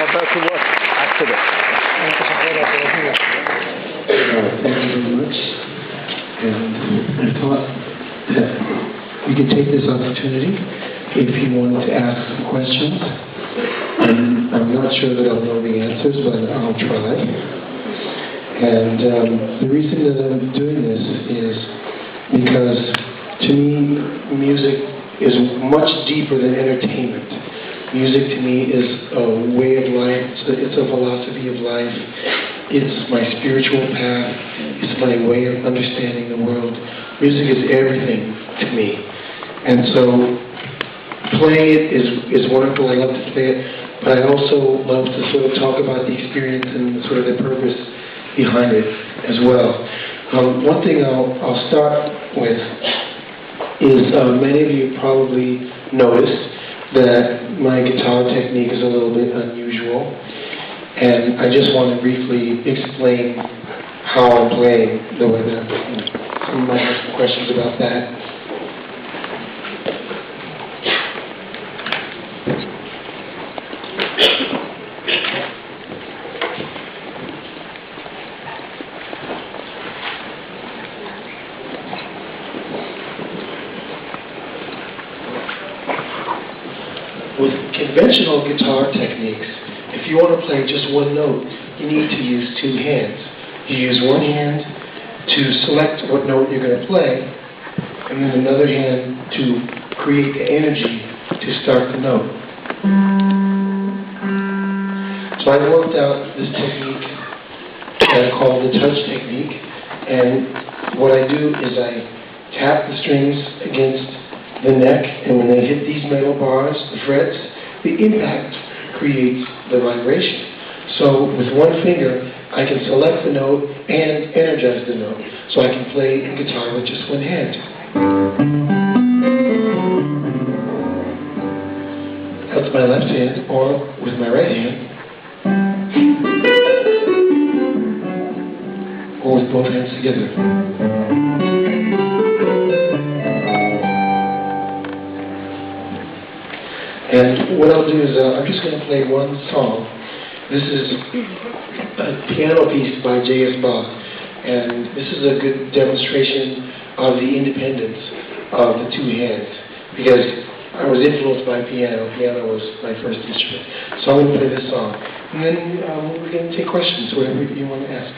about to work after that. Thank you very much. And I thought that we could take this opportunity if you wanted to ask some questions. I'm not sure that I'll know the answers, but I'll try. And the reason that I'm doing this is because, to me, music is much deeper than entertainment. Music to me is a way of life, it's a philosophy of life, it's my spiritual path, it's my way of understanding the world. Music is everything to me. And so playing it is wonderful, I love to play it, but I also love to sort of talk about the experience and sort of the purpose behind it as well. One thing I'll start with is many of you probably noticed that my guitar technique is a little bit unusual, and I just want to briefly explain how I'm playing the way that I'm playing. Some might have some questions about that. With conventional guitar techniques, if you want to play just one note, you need to use two hands. You use one hand to select what note you're going to play, and then another hand to create the energy to start the note. So I worked out this technique that I call the touch technique, and what I do is I tap the strings against the neck, and when they hit these metal bars, the frets, the impact creates the vibration. So with one finger, I can select the note and energize the note. So I can play the guitar with just one hand. That's my left hand, or with my right hand, or with both hands together. And what I'll do is I'm just going to play one song. This is a piano piece by J.S. Bach, and this is a good demonstration of the independence of the two hands, because I was influenced by piano. Piano was my first instrument. So I'm going to play this song, and then we're going to take questions, whatever you want to ask.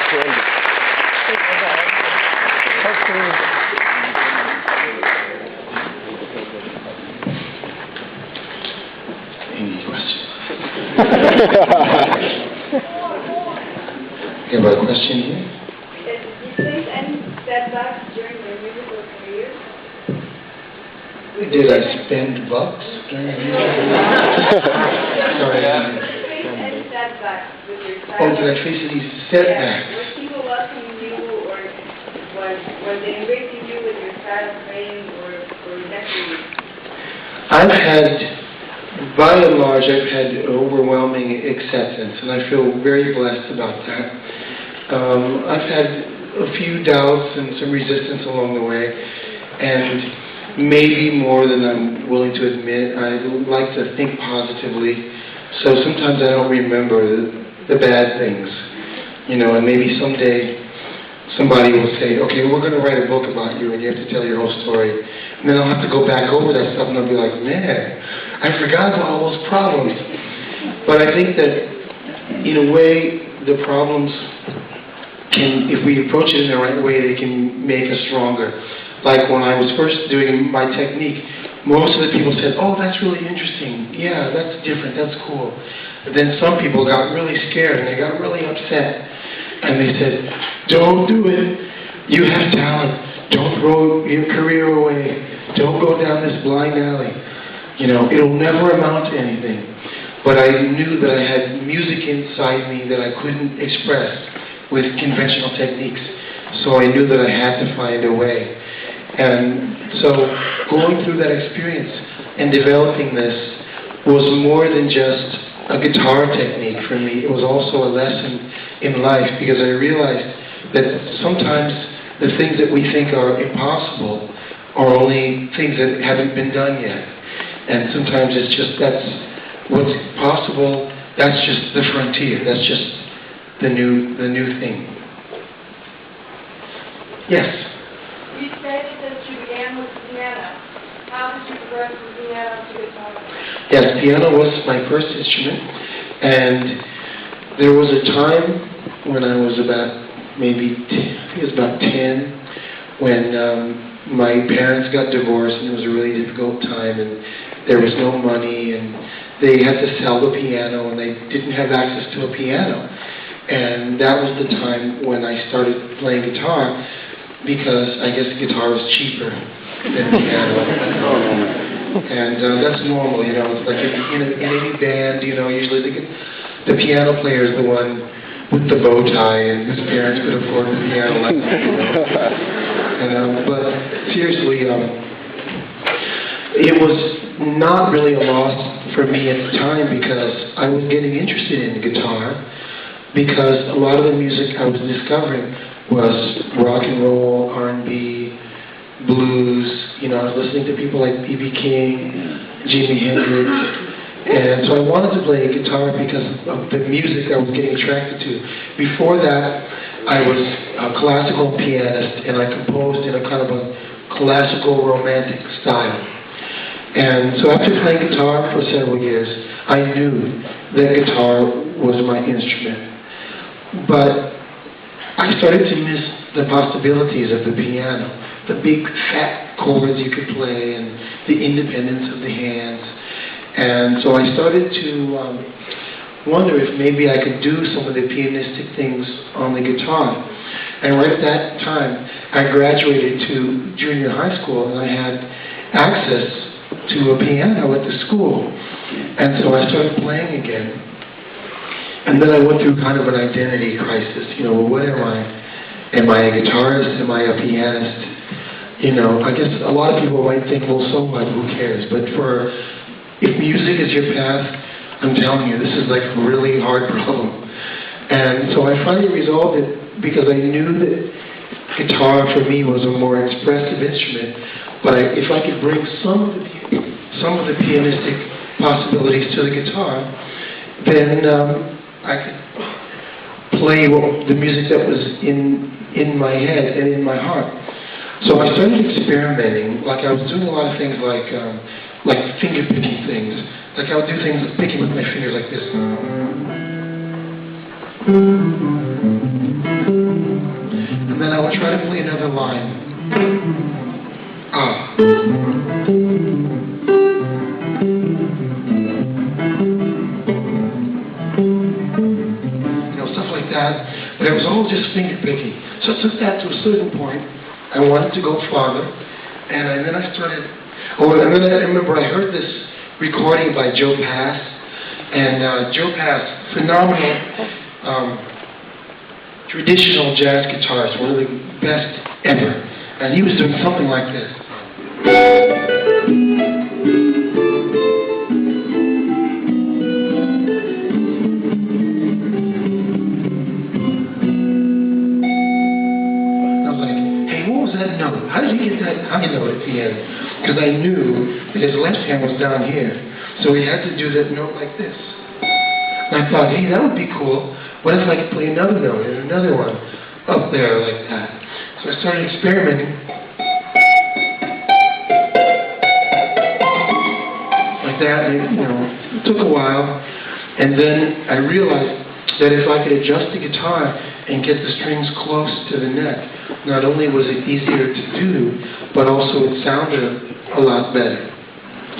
Any questions? You have a question here? Did you face any setbacks during your musical career? Did I spend bucks during the Sorry. Did you face any setbacks with your Oh, did I face any setbacks? Yeah. Were people welcoming you, or was they embracing you with your style of playing, or rejecting you? I've had, by and large, I've had overwhelming acceptance, and I feel very blessed about that. I've had a few doubts and some resistance along the way, and maybe more than I'm willing to admit. I like to think positively, so sometimes I don't remember the bad things, and maybe someday somebody will say, okay, we're going to write a book about you, and you have to tell your whole story. And then I'll have to go back over that stuff, and I'll be like, man, I forgot about all those problems. But I think that, in a way, the problems can, if we approach it in the right way, they can make us stronger. Like when I was first doing my technique, most of the people said, oh, that's really interesting. Yeah, that's different. That's cool. But then some people got really scared, and they got really upset. And they said, don't do it. You have talent. Don't throw your career away. Don't go down this blind alley. It'll never amount to anything. But I knew that I had music inside me that I couldn't express with conventional techniques. So I knew that I had to find a way. And so going through that experience and developing this was more than just a guitar technique for me. It was also a lesson in life, because I realized that sometimes the things that we think are impossible are only things that haven't been done yet. And sometimes it's just that's what's possible, that's just the frontier, that's just the new thing. Yes? You stated that you began with piano. How did you progress from piano to guitar? Yes, piano was my first instrument, and there was a time when I was about maybe, I think it was about 10, when my parents got divorced, and it was a really difficult time, and there was no money, and they had to sell the piano, and they didn't have access to a piano. And that was the time when I started playing guitar, because I guess guitar was cheaper than piano. And that's normal, it's like in any band, usually the piano player is the one with the bow tie, and his parents could afford the piano lesson, but seriously, it was not really a loss for me at the time, because I was getting interested in guitar, because a lot of the music I was discovering was rock and roll, R&B, blues. I was listening to people like B.B. King, Jimi Hendrix, and so I wanted to play guitar because of the music I was getting attracted to. Before that, I was a classical pianist, and I composed in a kind of a classical romantic style. And so after playing guitar for several years, I knew that guitar was my instrument. But I started to miss the possibilities of the piano, the big fat chords you could play, and the independence of the hands. And so I started to wonder if maybe I could do some of the pianistic things on the guitar. And right at that time, I graduated to junior high school, and I had access to a piano at the school. And so I started playing again. And then I went through kind of an identity crisis. What am I? Am I a guitarist? Am I a pianist? I guess a lot of people might think, well, so what? Who cares? But if music is your path, I'm telling you, this is like a really hard problem. And so I finally resolved it, because I knew that guitar for me was a more expressive instrument. But if I could bring some of the pianistic possibilities to the guitar, then I could play the music that was in my head and in my heart. So I started experimenting. Like I was doing a lot of things like finger picking things. Like I would do things like picking with my fingers like this. to play another line. Stuff like that. But it was all just finger picking. So I took that to a certain point. I wanted to go farther. And then I started... and then I remember I heard this recording by Joe Pass. And Joe Pass, phenomenal traditional jazz guitarist, one of the best ever. And he was doing something like this. How did he get that high note at the end? Because I knew that his left hand was down here. So he had to do that note like this. And I thought, hey, that would be cool. What if I could play another note and another one up there like that? So I started experimenting. Like that, and it took a while. And then I realized that if I could adjust the guitar and get the strings close to the neck, not only was it easier to do, but also it sounded a lot better.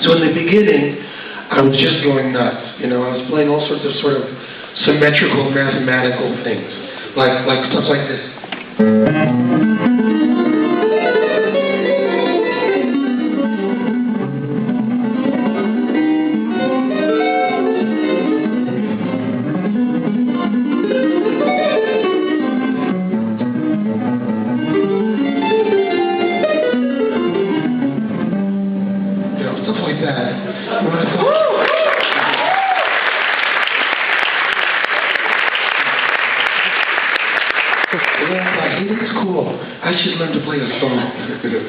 So in the beginning, I was just going nuts. I was playing all sorts of sort of symmetrical mathematical things, like stuff like this. It's cool. I should learn to play a song. So the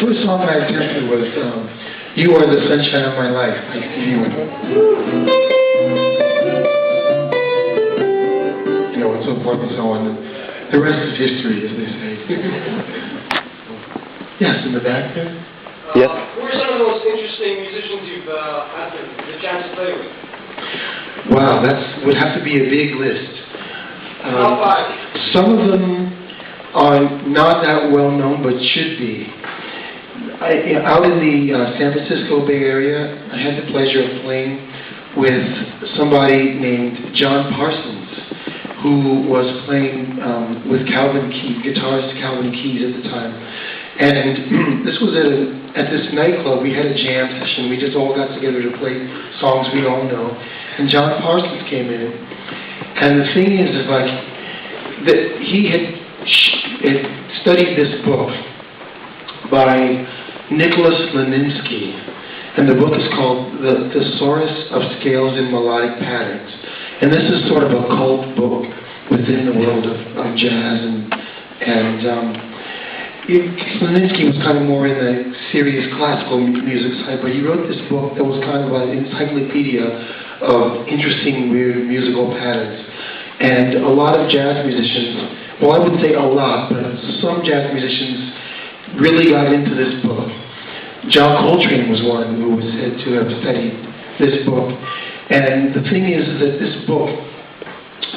first song I attempted was "You Are the Sunshine of My Life" by Stevie Wonder. And so forth and so on. The rest is history, as they say. Yes, in the back there. Yes. Who are some of the most interesting musicians you've had the chance to play with? Wow, that would have to be a big list. Some of them are not that well known, but should be. Out in the San Francisco Bay Area, I had the pleasure of playing with somebody named John Parsons, who was playing with guitarist Calvin Keys at the time. And this was at this nightclub. We had a jam session. We just all got together to play songs we all know. And John Parsons came in. And the thing is like, that he had studied this book by Nicholas Leninsky, and the book is called The Thesaurus of Scales and Melodic Patterns. And this is sort of a cult book within the world of jazz, Leninsky was kind of more in the serious classical music side, but he wrote this book that was kind of an encyclopedia of interesting, weird musical patterns. And a lot of jazz musicians, well, I wouldn't say a lot, but some jazz musicians really got into this book. John Coltrane was one who was said to have studied this book. And the thing is that this book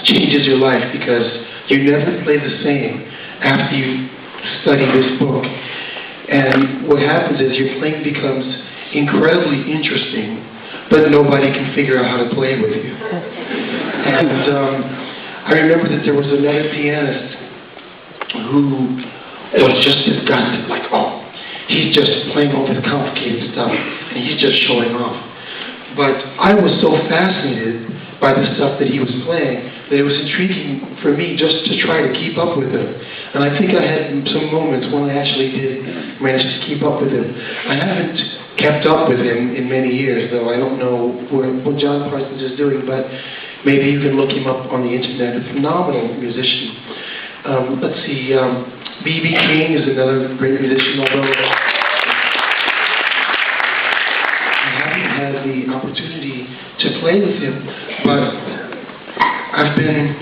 changes your life because you never play the same after you study this book. And what happens is your playing becomes incredibly interesting, but nobody can figure out how to play with you. And I remember that there was another pianist who was just disgusted, like, oh, he's just playing all this complicated stuff, and he's just showing off. But I was so fascinated by the stuff that he was playing that it was intriguing for me just to try to keep up with him. And I think I had some moments when I actually did manage to keep up with him. I haven't kept up with him in many years, though. I don't know what John Parsons is doing, but maybe you can look him up on the internet. A phenomenal musician. Let's see, B.B. King is another great musician, although I haven't had the opportunity to play with him, but I've been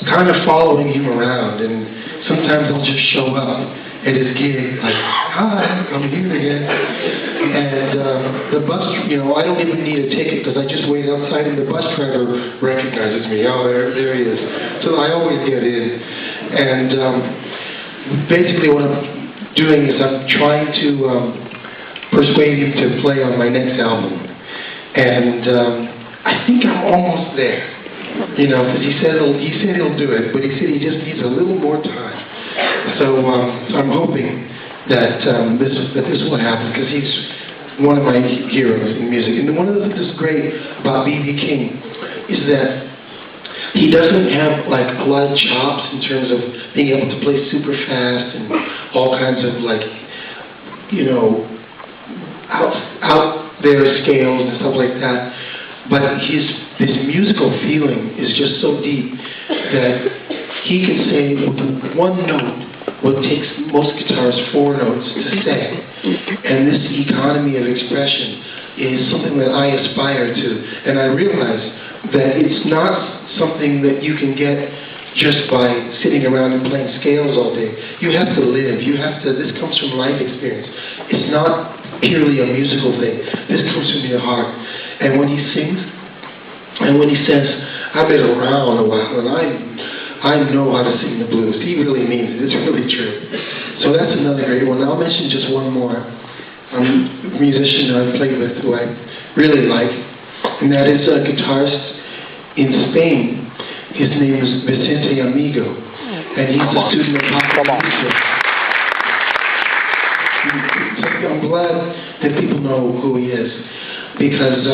kind of following him around, and sometimes I'll just show up at his gig, like, hi, I'm here again. And the bus, I don't even need a ticket because I just wait outside and the bus driver recognizes me. Oh, there he is. So I always get in. And basically what I'm doing is I'm trying to persuade him to play on my next album. And I think I'm almost there. You know, because he said he'll do it, but he said he just needs a little more time. So I'm hoping that this will happen, because he's one of my heroes in music. And one of the things that's great about B.B. King is that he doesn't have like a lot of chops in terms of being able to play super fast and all kinds of like, you know, out there scales and stuff like that. But his musical feeling is just so deep that he can say with one note what takes most guitars 4 notes to say. And this economy of expression is something that I aspire to. And I realize that it's not something that you can get just by sitting around and playing scales all day. You have to live. This comes from life experience. It's not purely a musical thing. This comes from your heart. And when he sings, and when he says, I've been around a while, and I know how to sing the blues, he really means it. It's really true. So that's another great one. I'll mention just one more musician that I've played with who I really like, and that is a guitarist in Spain. His name is Vicente Amigo, and he's a student of popular music. I'm glad that people know who he is, because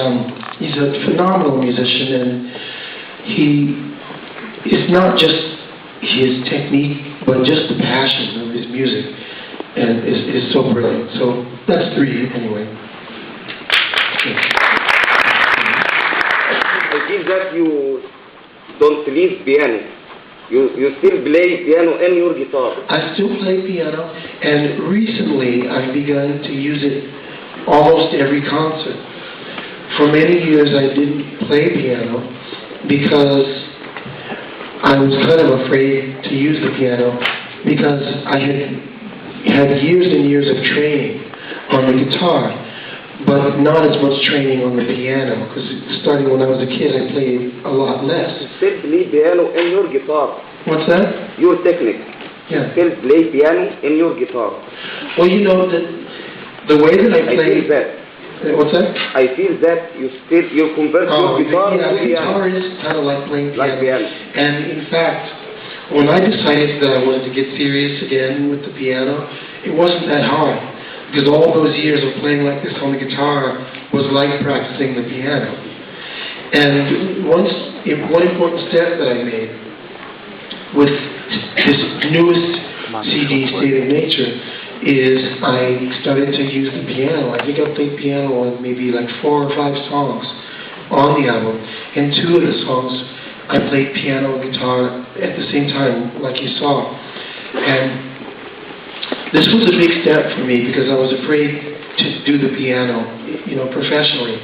he's a phenomenal musician, and it's not just his technique, but just the passion of his music, and is so brilliant. So that's 3 anyway. I feel that you don't leave piano. You still play piano and your guitar. I still play piano, and recently I've begun to use it almost every concert. For many years I didn't play piano because I was kind of afraid to use the piano, because I had years and years of training on the guitar, but not as much training on the piano, because starting when I was a kid I played a lot less. You still play piano and your guitar. What's that? Your technique. Yeah. You still play piano and your guitar. Well, you know, the way that I play... I feel that. What's that? I feel that you convert your guitar to piano. Guitar is kind of like playing piano. Like piano. And in fact, when I decided that I wanted to get serious again with the piano, it wasn't that hard, because all those years of playing like this on the guitar was like practicing the piano. And one important step that I made with this newest CD, State of Nature, is I started to use the piano. I think I played piano on maybe like 4 or 5 songs on the album. And 2 of the songs I played piano and guitar at the same time, like you saw. And this was a big step for me, because I was afraid to do the piano, you know, professionally.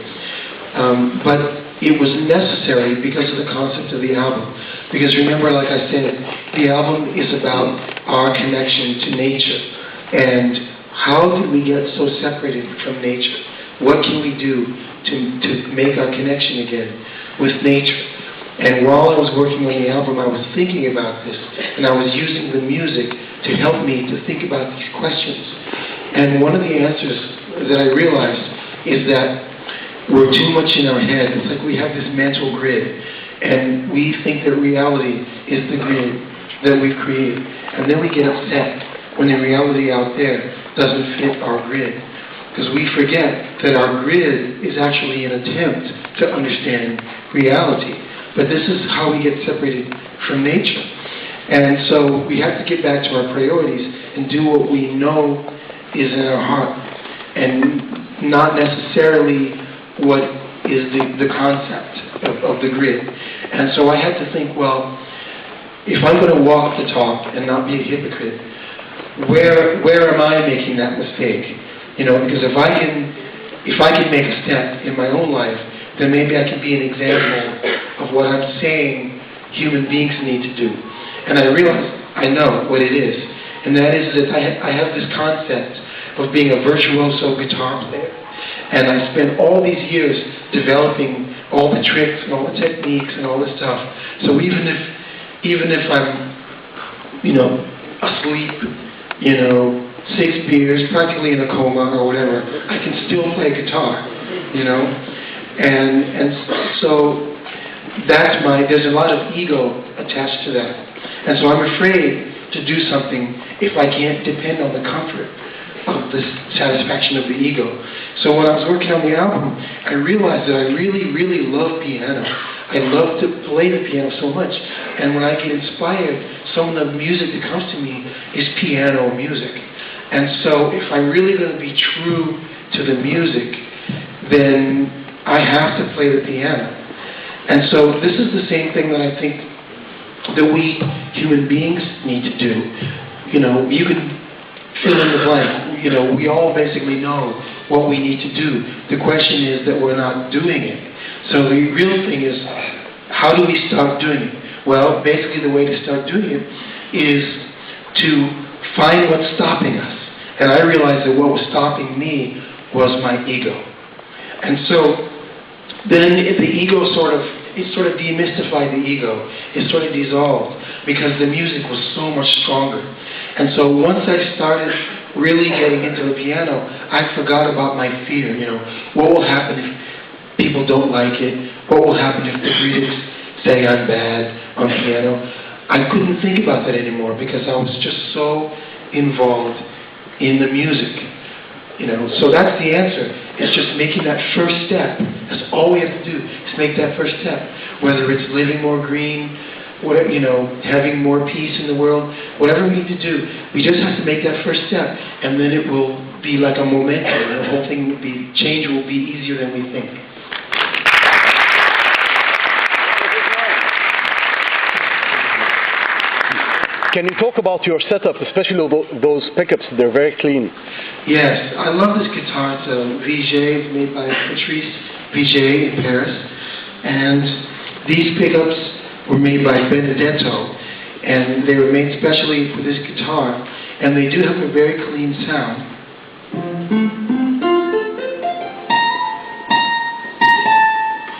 But it was necessary because of the concept of the album. Because remember, like I said, the album is about our connection to nature. And how did we get so separated from nature? What can we do to make our connection again with nature? And while I was working on the album, I was thinking about this, and I was using the music to help me to think about these questions. And one of the answers that I realized is that we're too much in our head. It's like we have this mental grid, and we think that reality is the grid that we create. And then we get upset when the reality out there doesn't fit our grid. Because we forget that our grid is actually an attempt to understand reality. But this is how we get separated from nature. And so we have to get back to our priorities and do what we know is in our heart, and not necessarily what is the concept of the grid. And so I had to think, well, if I'm going to walk the talk and not be a hypocrite, where am I making that mistake? You know, because if I can make a step in my own life, then maybe I can be an example of what I'm saying human beings need to do. And I realize I know what it is, and that is that I have this concept of being a virtuoso guitar player, and I spent all these years developing all the tricks and all the techniques and all this stuff. So even if I'm, you know, asleep, 6 beers, practically in a coma or whatever, I can still play guitar, And so there's a lot of ego attached to that. And so I'm afraid to do something if I can't depend on the comfort of the satisfaction of the ego. So when I was working on the album, I realized that I really, really love piano. I love to play the piano so much. And when I get inspired, some of the music that comes to me is piano music. And so if I'm really going to be true to the music, then I have to play the piano. And so this is the same thing that I think that we human beings need to do. You can fill in the blank. We all basically know what we need to do. The question is that we're not doing it. So the real thing is, how do we start doing it? Well, basically the way to start doing it is to find what's stopping us. And I realized that what was stopping me was my ego. And so then the ego sort of demystified the ego. It sort of dissolved because the music was so much stronger. And so once I started really getting into the piano, I forgot about my fear. What will happen if people don't like it? What will happen if the critics say I'm bad on piano? I couldn't think about that anymore because I was just so involved in the music. So that's the answer. It's just making that first step. That's all we have to do, is make that first step. Whether it's living more green, whatever, having more peace in the world, whatever we need to do, we just have to make that first step, and then it will be like a momentum, and the whole thing will be, change will be easier than we think. Can you talk about your setup, especially those pickups? They're very clean. Yes, I love this guitar. It's a VJ made by Patrice VJ in Paris. And these pickups were made by Benedetto. And they were made specially for this guitar. And they do have a very clean sound.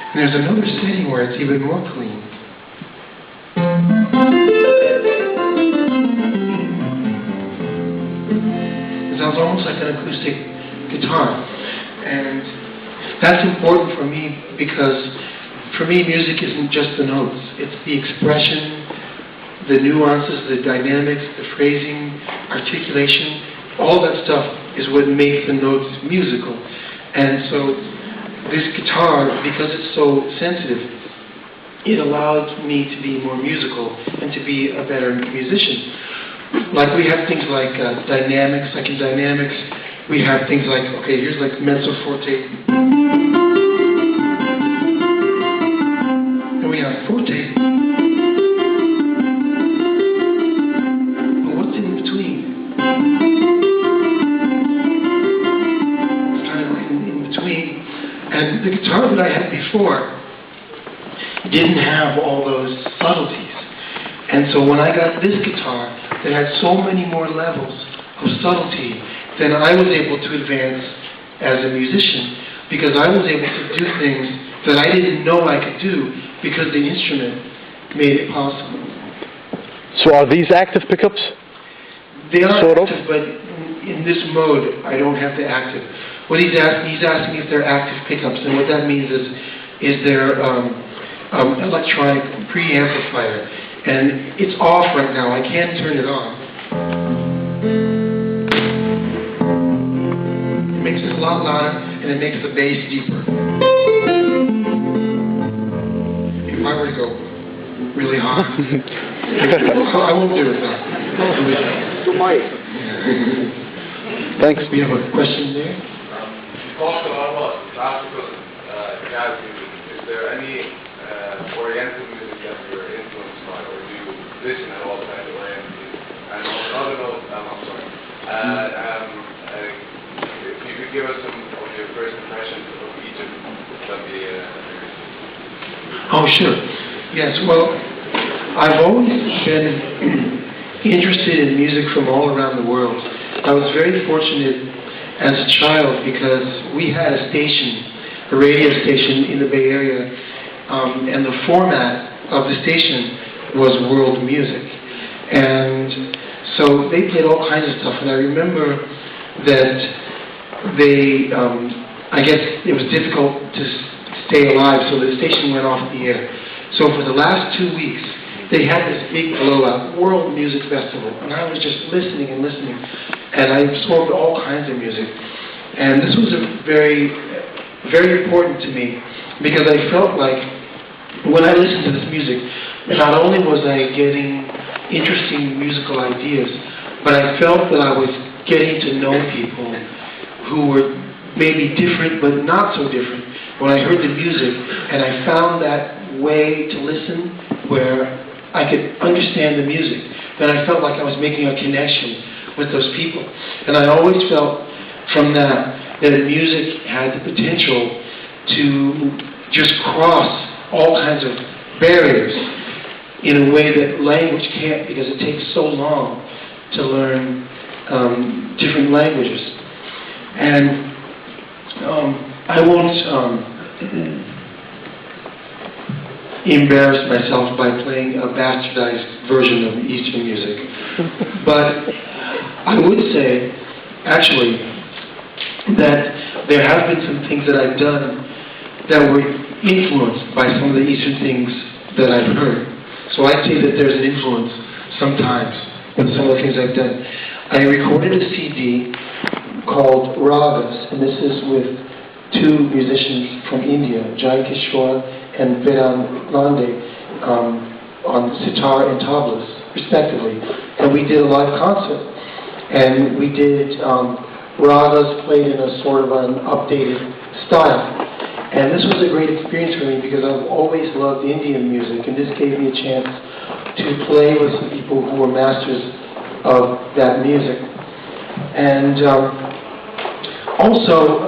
And there's another setting where it's even more clean. It sounds almost like an acoustic guitar. And that's important for me because for me music isn't just the notes. It's the expression, the nuances, the dynamics, the phrasing, articulation. All that stuff is what makes the notes musical. And so this guitar, because it's so sensitive, it allows me to be more musical and to be a better musician. Like we have things like dynamics, like in dynamics, we have things like, okay, here's like mezzo forte. And we have forte. But what's in between? It's kind of like in between. And the guitar that I had before didn't have all those subtleties. And so when I got this guitar that had so many more levels of subtlety, then I was able to advance as a musician because I was able to do things that I didn't know I could do because the instrument made it possible. So are these active pickups? They are sort active, but in this mode, I don't have the active. What he's asking if they're active pickups, and what that means is they're electronic preamplifier. And it's off right now. I can't turn it on. It makes it a lot louder, and it makes the bass deeper. If I were to go really hard, I won't do it though. To Mike. Thanks. We have a question there. Talked a lot about classical jazz music. Is there any Oriental music that you're influenced by, or do you listen at all kinds of Oriental music? And on another note, I'm sorry, if you could give us some of your first impressions of Egypt, that'd be Oh, sure. Yes, well, I've always been interested in music from all around the world. I was very fortunate as a child because we had a station, a radio station in the Bay Area, and the format of the station was world music. And So they played all kinds of stuff, and I remember that they, I guess it was difficult to stay alive, so the station went off the air. So for the last 2 weeks, they had this big blowout, World Music Festival, and I was just listening and listening, and I absorbed all kinds of music. And this was very, very important to me, because I felt like when I listened to this music, not only was I getting interesting musical ideas, but I felt that I was getting to know people who were maybe different, but not so different. When I heard the music, and I found that way to listen where I could understand the music, then I felt like I was making a connection with those people. And I always felt from that music had the potential to just cross all kinds of barriers in a way that language can't, because it takes so long to learn different languages. And I won't embarrass myself by playing a bastardized version of Eastern music. But I would say, actually, that there have been some things that I've done that were influenced by some of the Eastern things that I've heard. So I'd say that there's an influence sometimes with some of the things I've done. I recorded a CD called Ragas, and this is with two musicians from India, Jai Kishore and Vedant Nande, on sitar and tablas, respectively. And we did a live concert. And we did Ragas played in a sort of an updated style. And this was a great experience for me because I've always loved Indian music, and this gave me a chance to play with some people who were masters of that music. And also,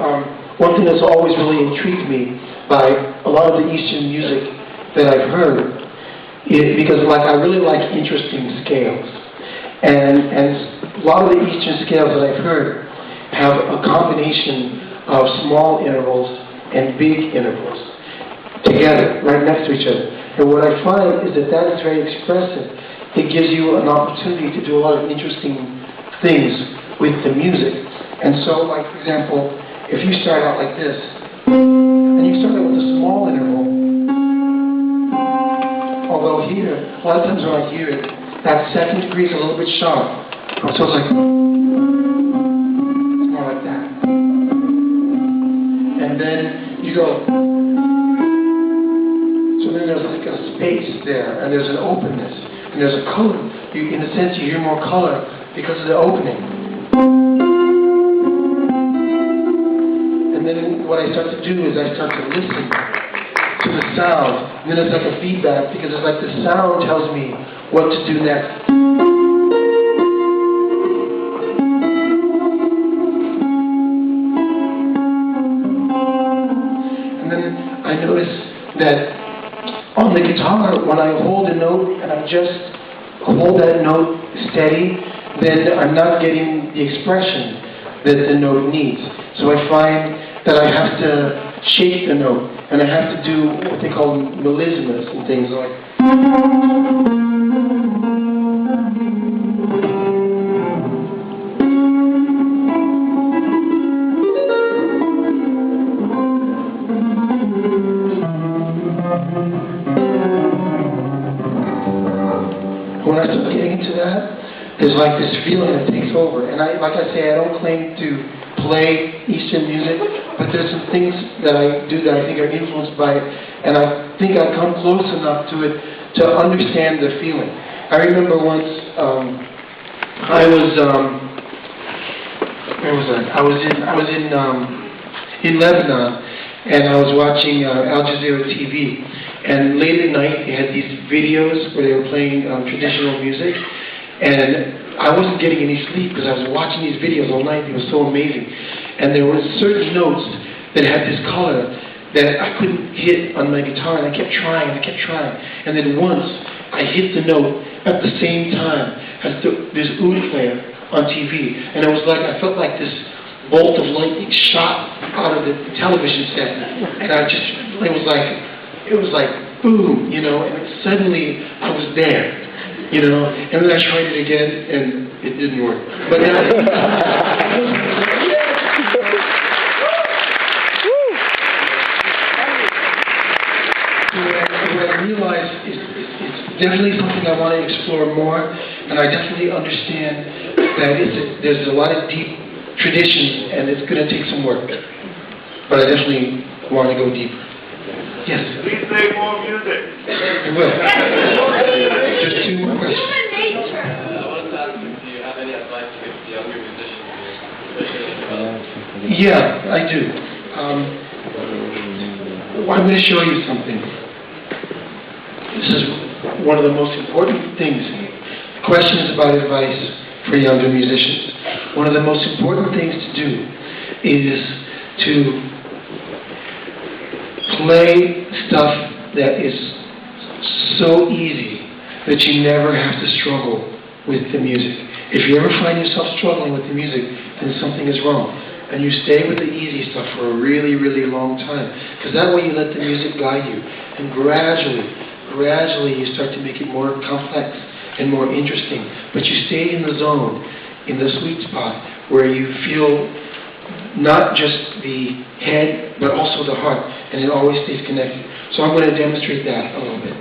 one thing that's always really intrigued me by a lot of the Eastern music that I've heard is because, I really like interesting scales. And a lot of the Eastern scales that I've heard have a combination of small intervals and big intervals together, right next to each other. And what I find is that is very expressive. It gives you an opportunity to do a lot of interesting things with the music. And so, for example, if you start out like this, and you start out with a small interval, although here, a lot of times when I hear it, that second degree is a little bit sharp. So it's like, more like that. And then you go, so then there's like a space there, and there's an openness, and there's a color. In a sense, you hear more color because of the opening. And then what I start to do is I start to listen to the sound, and then it's like a feedback, because it's like the sound tells me what to do next. I notice that on the guitar, when I hold a note and I just hold that note steady, then I'm not getting the expression that the note needs. So I find that I have to shake the note, and I have to do what they call melismas and things like. When I start getting into that, there's like this feeling that takes over. And I don't claim to play Eastern music, but there's some things that I do that I think are influenced by it, and I think I've come close enough to it to understand the feeling. I remember once I was where was I? I was in Lebanon, and I was watching Al Jazeera TV. And late at night, they had these videos where they were playing traditional music, and I wasn't getting any sleep because I was watching these videos all night. They were so amazing. And there were certain notes that had this color that I couldn't hit on my guitar, and I kept trying, and then once I hit the note at the same time as this oud player on TV, and it was like, I felt like this bolt of lightning shot out of the television set, and it was like boom, and suddenly I was there, and then I tried it again, and it didn't work. But what I realized is it's definitely something I want to explore more, and I definitely understand that there's a lot of deep tradition, and it's going to take some work. But I definitely want to go deeper. Yes? Please play more music. I will. Just two more questions. I wanted to ask if you have any advice to give the younger musicians, especially in development. Yeah, I do. I'm going to show you something. This is one of the most important things. Questions about advice for younger musicians. One of the most important things to do is to play stuff that is so easy that you never have to struggle with the music. If you ever find yourself struggling with the music, then something is wrong. And you stay with the easy stuff for a really, really long time. Because that way you let the music guide you. And gradually you start to make it more complex and more interesting. But you stay in the zone, in the sweet spot, where you feel not just the head, but also the heart. And it always stays connected. So I'm going to demonstrate that a little bit.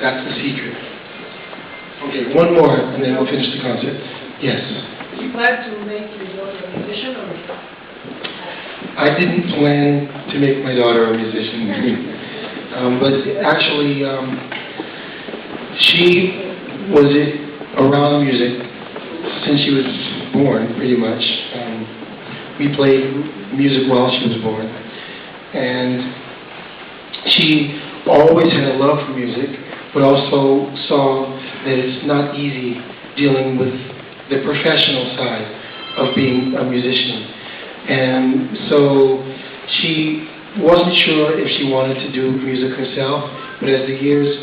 That's the secret. Okay, one more, and then we'll finish the concert. Yes? You plan to make your daughter a musician or? I didn't plan to make my daughter a musician. But actually, she was around music since she was born, pretty much. We played music while she was born. And she always had a love for music, but also saw that it's not easy dealing with the professional side of being a musician. And so she wasn't sure if she wanted to do music herself, but as the years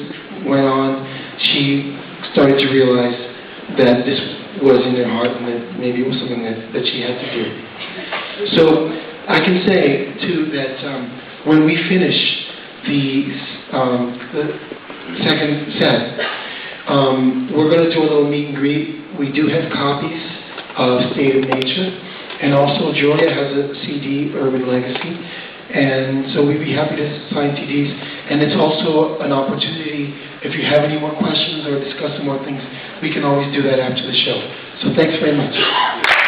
went on, she started to realize that this was in her heart and that maybe it was something that she had to do. So I can say, too, that when we finish the second set, we're going to do a little meet and greet. We do have copies of State of Nature, and also Julia has a CD, Urban Legacy, and so we'd be happy to sign CDs. And it's also an opportunity, if you have any more questions or discuss some more things, we can always do that after the show. So thanks very much.